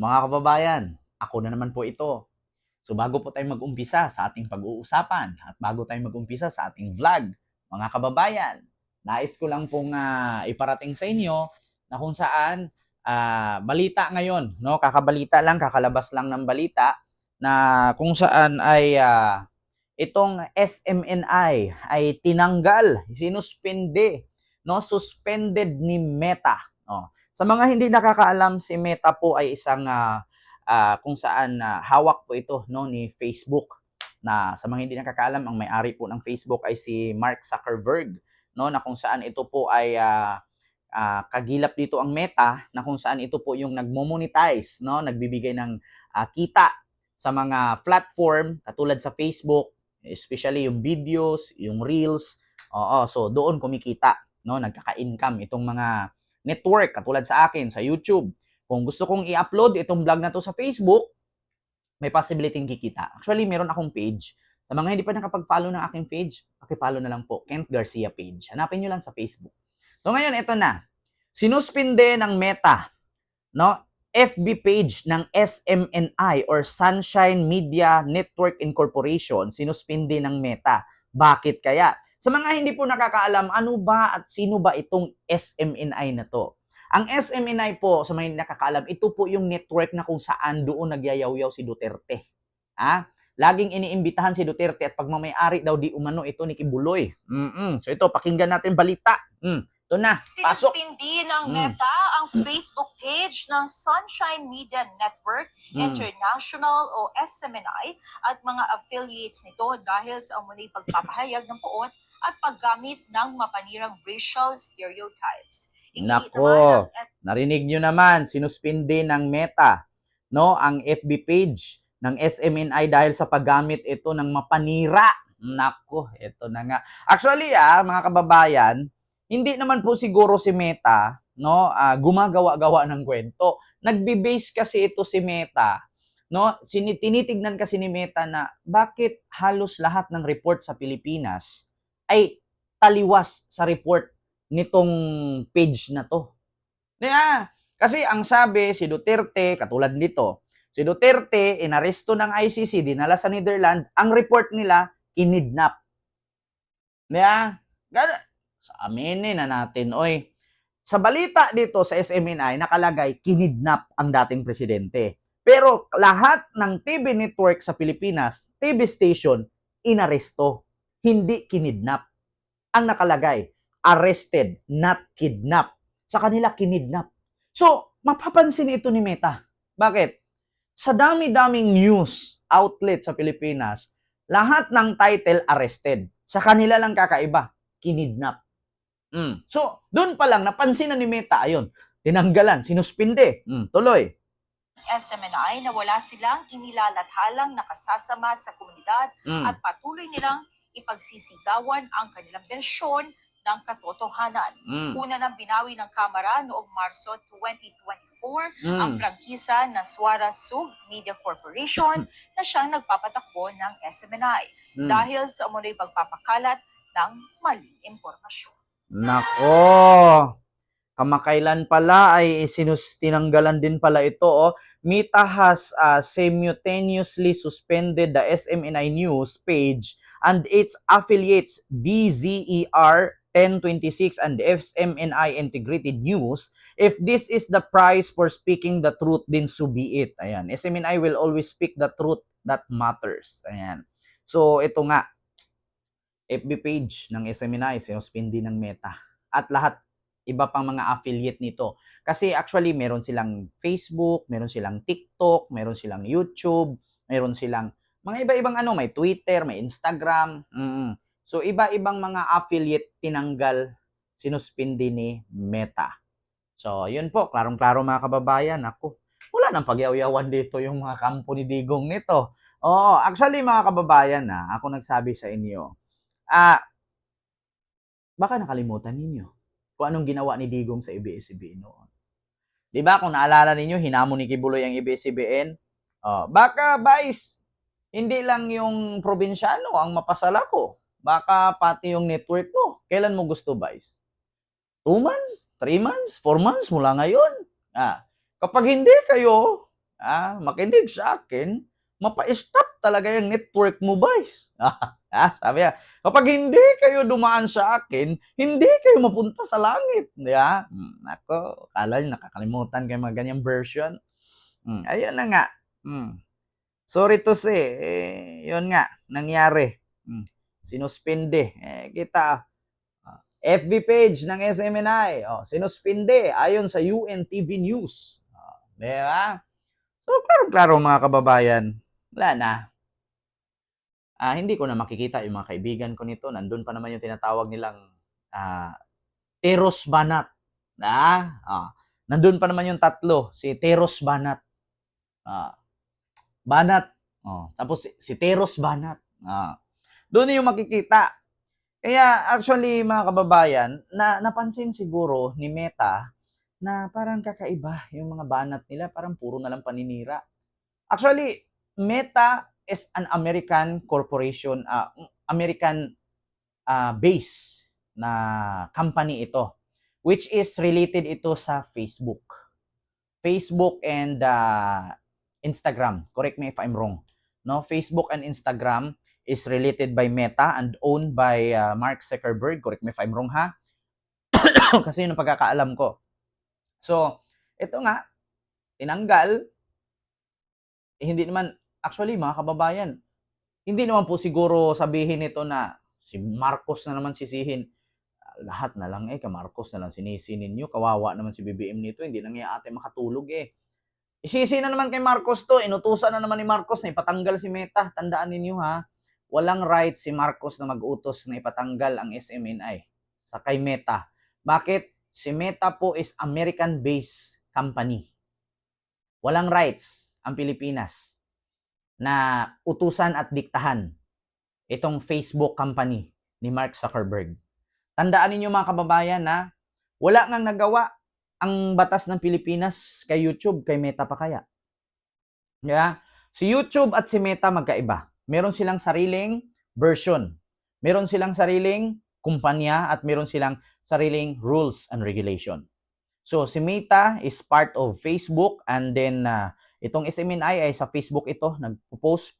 Mga kababayan, ako na naman po ito. So bago po tayo mag-umpisa sa ating pag-uusapan at bago tayo mag-umpisa sa ating vlog, mga kababayan, nais ko lang pong iparating sa inyo na kung saan balita ngayon, no? Kakabalita lang, kakalabas lang ng balita na kung saan ay itong SMNI ay tinanggal, sinuspende, no? Suspended ni Meta. Oh. Sa mga hindi nakakaalam, si Meta po ay isang kung saan hawak po ito, no, ni Facebook. Na sa mga hindi nakakaalam, ang may-ari po ng Facebook ay si Mark Zuckerberg, no, na kung saan ito po ay kagilap dito ang Meta, na kung saan ito po yung nagmo-monetize, no, nagbibigay ng kita sa mga platform katulad sa Facebook, especially yung videos, yung reels. Oo, so doon kumikita, no, nagkaka-income itong mga network katulad sa akin sa YouTube. Kung gusto kong i-upload itong vlog na to sa Facebook, may possibility kikita. Actually, meron akong page. Sa mga hindi pa nakapag-follow ng aking page, paki-follow na lang po, Kent Garcia page. Hanapin nyo lang sa Facebook. So ngayon, ito na. Sinuspinde ng Meta, no, FB page ng SMNI or Sunshine Media Network Incorporation, sinuspinde ng Meta. Bakit kaya? Sa mga hindi po nakakaalam, ano ba at sino ba itong SMNI na to? Ang SMNI po, sa mga hindi nakakaalam, ito po yung network na kung saan doon nagyayaw-yaw si Duterte. Laging iniimbitahan si Duterte at pagmamayari daw di umano ito ni Kibuloy. So ito, pakinggan natin balita. Ito na, pasok. Sinuspindi ng Meta ang Facebook page ng Sunshine Media Network International o SMNI at mga affiliates nito dahil sa umunay pagpapahayag ng puot at paggamit ng mapanirang racial stereotypes. Nako, narinig nyo naman, sinuspindi ng Meta, no, ang FB page ng SMNI dahil sa paggamit ito ng mapanira. Nako, ito na nga. Actually, mga kababayan, hindi naman po siguro si Meta, no, gumagawa-gawa ng kwento. Nagbe-base kasi ito si Meta, no? Tinitignan kasi ni Meta na bakit halos lahat ng report sa Pilipinas ay taliwas sa report nitong page na to. Kasi ang sabi, si Duterte, katulad nito, si Duterte, inaresto ng ICC, dinala sa Netherlands, ang report nila, kinidnap. Sa aminin na natin, oy. Sa balita dito sa SMNI, nakalagay, kinidnap ang dating presidente. Pero lahat ng TV network sa Pilipinas, TV station, inaresto. Hindi kinidnap. Ang nakalagay, arrested, not kidnap. Sa kanila, kinidnap. So, mapapansin ito ni Meta. Bakit? Sa dami-daming news outlet sa Pilipinas, lahat ng title arrested. Sa kanila lang kakaiba, kinidnap. So, doon pa lang, napansin na ni Meta, ayun, tinanggalan, sinuspinde. Tuloy. SMNI na wala silang inilalathalang nakasasama sa komunidad at patuloy nilang ipagsisigawan ang kanilang bersyon ng katotohanan. Una nang binawi ng Kamara noong Marso 2024 ang prangkisa na Suara Sug Media Corporation na siyang nagpapatakbo ng SMNI dahil sa umunoy pagpapakalat ng maling impormasyon. Nako, kamakailan pala ay tinanggalan din pala ito. Meta has simultaneously suspended the SMNI News page and its affiliates DZER 1026 and SMNI Integrated News. If this is the price for speaking the truth, then so be it. Ayan. SMNI will always speak the truth that matters. Ayan. So, ito nga. FB page ng SMNI, sinuspindi ng Meta. At lahat, iba pang mga affiliate nito. Kasi actually, meron silang Facebook, meron silang TikTok, meron silang YouTube, meron silang mga iba-ibang may Twitter, may Instagram. So, iba-ibang mga affiliate tinanggal, sinuspindi ni Meta. So, yun po, klarong-klaro mga kababayan. Ako, wala nang pagyaw-yawan dito yung mga kampo ni Digong nito. Oo, actually mga kababayan, ako nagsabi sa inyo, baka nakalimutan ninyo kung anong ginawa ni Digong sa ABS-CBN noon. Diba, kung naalala ninyo, hinamon ni Kibuloy ang ABS-CBN. Baka, Vice, hindi lang yung probinsyano ang mapasala ko. Baka pati yung network mo. Kailan mo gusto, Vice? 2 months? 3 months? 4 months mula ngayon? Kapag hindi kayo makinig sa akin, mapa-stop talaga yung network mo, boys. Sabi niya, kapag hindi kayo dumaan sa akin, hindi kayo mapunta sa langit. Ako, kala nyo nakakalimutan kayo mga ganyang version. Ayun na nga. Sorry to say, yun nga, nangyari. Sinuspinde. Kita, FB page ng SMNI, sinuspinde ayon sa UNTV News. Di ba? So, klaro mga kababayan, wala na. Hindi ko na makikita yung mga kaibigan ko nito. Nandun pa naman yung tinatawag nilang Teros Banat. Nandun pa naman yung tatlo, si Teros Banat. Banat. Tapos si Teros Banat. Doon yung makikita. Kaya actually mga kababayan, napansin siguro ni Meta na parang kakaiba yung mga banat nila, parang puro na lang paninira. Actually, Meta is an American corporation, American base na company ito, which is related ito sa Facebook. Facebook and Instagram. Correct me if I'm wrong. No, Facebook and Instagram is related by Meta and owned by Mark Zuckerberg. Correct me if I'm wrong, ha? Kasi yun ang pagkakaalam ko. So, ito nga, tinanggal. Hindi naman, actually mga kababayan, hindi naman po siguro sabihin nito na si Marcos na naman sisihin. Lahat na lang kay Marcos na lang sinisi ninyo. Kawawa naman si BBM nito, hindi lang niya ate makatulog Isisi na naman kay Marcos to. Inutusan na naman ni Marcos na ipatanggal si Meta. Tandaan ninyo ha, walang right si Marcos na mag-utos na ipatanggal ang SMNI sa kay Meta. Bakit? Si Meta po is American-based company. Walang rights ang Pilipinas na utusan at diktahan itong Facebook company ni Mark Zuckerberg. Tandaan ninyo mga kababayan na wala ngang nagawa ang batas ng Pilipinas kay YouTube, kay Meta pa kaya. Si YouTube at si Meta magkaiba. Meron silang sariling version. Meron silang sariling kumpanya at meron silang sariling rules and regulation. So, si Meta is part of Facebook and then itong SMNI ay sa Facebook ito. Post,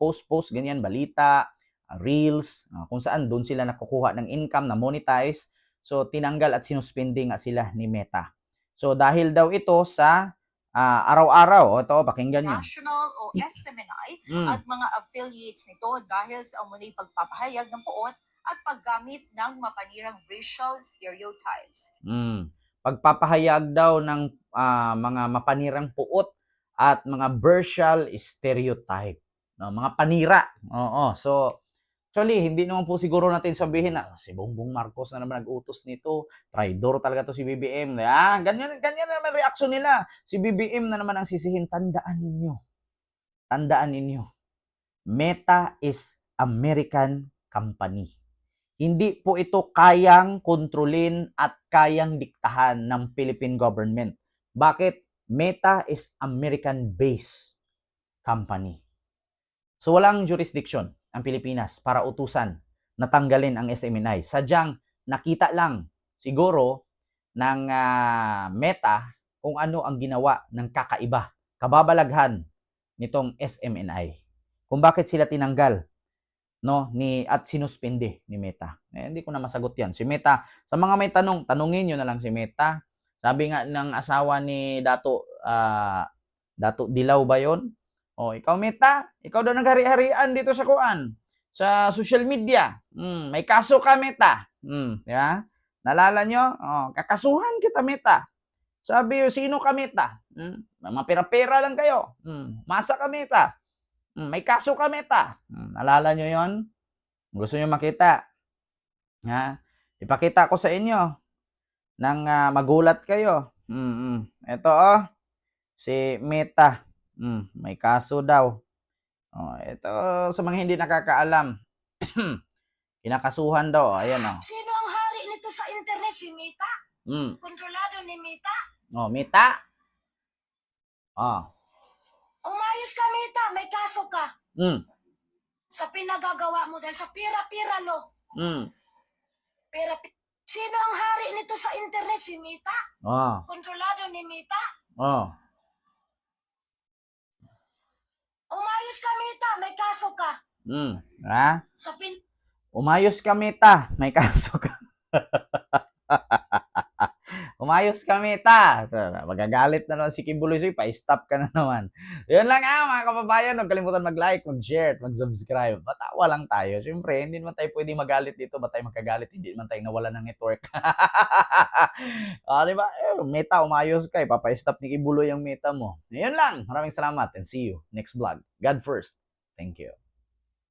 ganyan, balita, reels, kung saan doon sila nakukuha ng income na monetize. So, tinanggal at sinuspindi nga sila ni Meta. So, dahil daw ito sa araw-araw, ito, pakinggan nyo. National o SMNI at mga affiliates nito dahil sa umunay pagpapahayag ng puot at paggamit ng mapanirang racial stereotypes. Pagpapahayag daw ng mga mapanirang puot at mga racial stereotype. Mga panira. So, actually, hindi naman po siguro natin sabihin na si Bongbong Marcos na naman nag-utos nito. Traidor talaga to si BBM. Ganyan na naman reaksyon nila. Si BBM na naman ang sisihin. Tandaan ninyo. Meta is American company. Hindi po ito kayang kontrolin at kayang diktahan ng Philippine government. Bakit? Meta is American-based company. So walang jurisdiction ang Pilipinas para utusan na tanggalin ang SMNI. Sadyang nakita lang siguro ng Meta kung ano ang ginawa ng kakaiba, kababalaghan nitong SMNI. Kung bakit sila tinanggal at sinuspende ni Meta. Hindi ko na masagot 'yan. Si Meta, sa mga may tanong, tanungin niyo na lang si Meta. Sabi nga ng asawa ni Dato Dilaw ba 'yon? Ikaw Meta, ikaw daw naghari-harian dito sa sa social media. May kaso ka Meta. Di ba? Nalala nyo? Kakasuhan kita Meta. Sabi sino ka Meta? Mga pera-pera lang kayo. Masa ka Meta? May kaso ka Meta. Nalala nyo yon? Gusto nyo makita? Ipakita ko sa inyo nang magulat kayo. Ito si Meta. May kaso daw. Ito sa mga hindi nakakaalam. Kinakasuhan daw. Ayan Sino ang hari nito sa internet? Si Meta? Kontrolado ni Meta? Meta? Umayos ka, Meta. May kaso ka. Sa pinagagawa mo dahil sa pira-pira lo. Sino ang hari nito sa internet? Si Meta? Kontrolado ni Meta? Umayos ka, Mita. May kaso ka. Ha? Sa pin... Umayos ka, Mita. May kaso ka. Umayos ka, Mita. Magagalit na naman si Kibuloy sa'yo. Pa-stop ka na naman. Yun lang mga kababayan. Huwag kalimutan mag-like, mag-share, mag-subscribe. Matawa lang tayo. Siyempre, hindi naman tayo pwede magalit dito. Ba't tayo magkagalit? Hindi naman tayo nawala ng network. Diba? Meta, umayos ka. Papa-stop ni Kibuloy ang meta mo. Yun lang. Maraming salamat and see you next vlog. God first. Thank you.